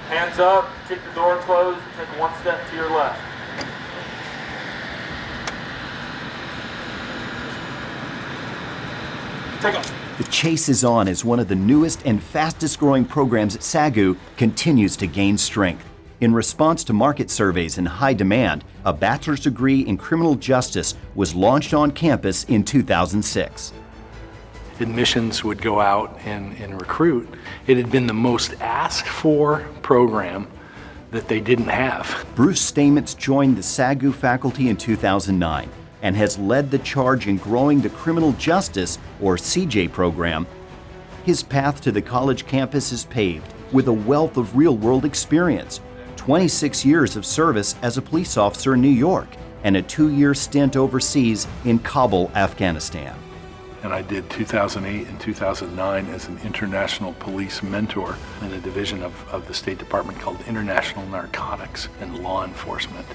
Hands up, keep the door closed, take one step to your left. Take off. The chase is on as one of the newest and fastest growing programs at SAGU continues to gain strength. In response to market surveys and high demand, a bachelor's degree in criminal justice was launched on campus in 2006. Admissions would go out and recruit. It had been the most asked for program that they didn't have. Bruce Stamets joined the SAGU faculty in 2009 and has led the charge in growing the Criminal Justice, or CJ program. His path to the college campus is paved with a wealth of real-world experience, 26 years of service as a police officer in New York, and a 2-year stint overseas in Kabul, Afghanistan. And I did 2008 and 2009 as an international police mentor in a division of the State Department called International Narcotics and Law Enforcement.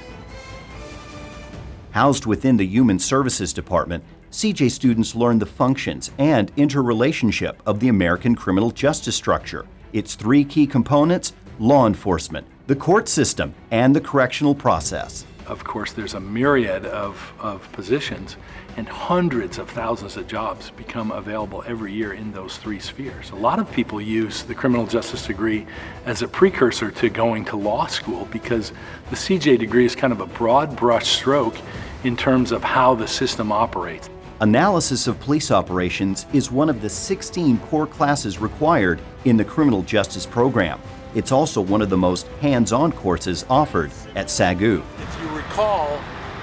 Housed within the Human Services Department, CJ students learn the functions and interrelationship of the American criminal justice structure. Its 3 key components: law enforcement, the court system, and the correctional process. Of course, there's a myriad of positions, and hundreds of thousands of jobs become available every year in those 3 spheres. A lot of people use the criminal justice degree as a precursor to going to law school because the CJ degree is kind of a broad brush stroke in terms of how the system operates. Analysis of police operations is one of the 16 core classes required in the criminal justice program. It's also one of the most hands-on courses offered at SAGU. If you recall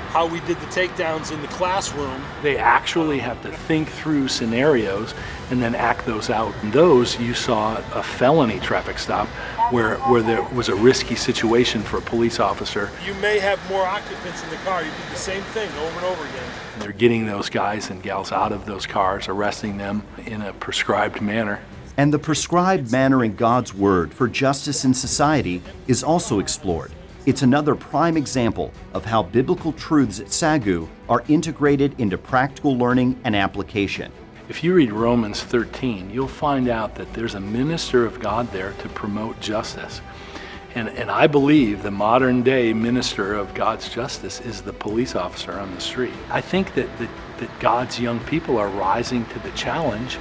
how we did the takedowns in the classroom, they actually have to think through scenarios and then act those out. In those, you saw a felony traffic stop where there was a risky situation for a police officer. You may have more occupants in the car. You do the same thing over and over again. And they're getting those guys and gals out of those cars, arresting them in a prescribed manner. And the prescribed manner in God's Word for justice in society is also explored. It's another prime example of how biblical truths at SAGU are integrated into practical learning and application. If you read Romans 13, you'll find out that there's a minister of God there to promote justice. And I believe the modern day minister of God's justice is the police officer on the street. I think that God's young people are rising to the challenge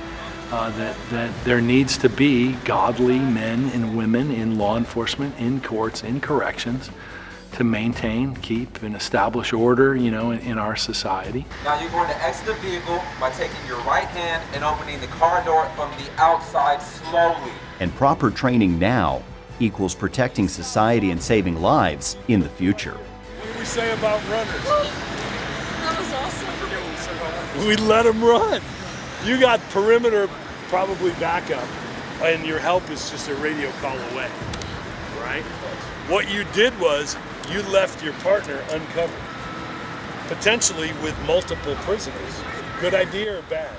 that there needs to be godly men and women in law enforcement, in courts, in corrections, to maintain, keep, and establish order, in our society. Now you're going to exit the vehicle by taking your right hand and opening the car door from the outside slowly. And proper training now equals protecting society and saving lives in the future. What do we say about runners? That was awesome. We let them run. You got perimeter, probably backup, and your help is just a radio call away, right? What you did was you left your partner uncovered, potentially with multiple prisoners. Good idea or bad?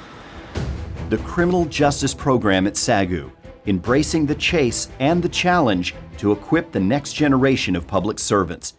The Criminal Justice Program at SAGU, embracing the chase and the challenge to equip the next generation of public servants.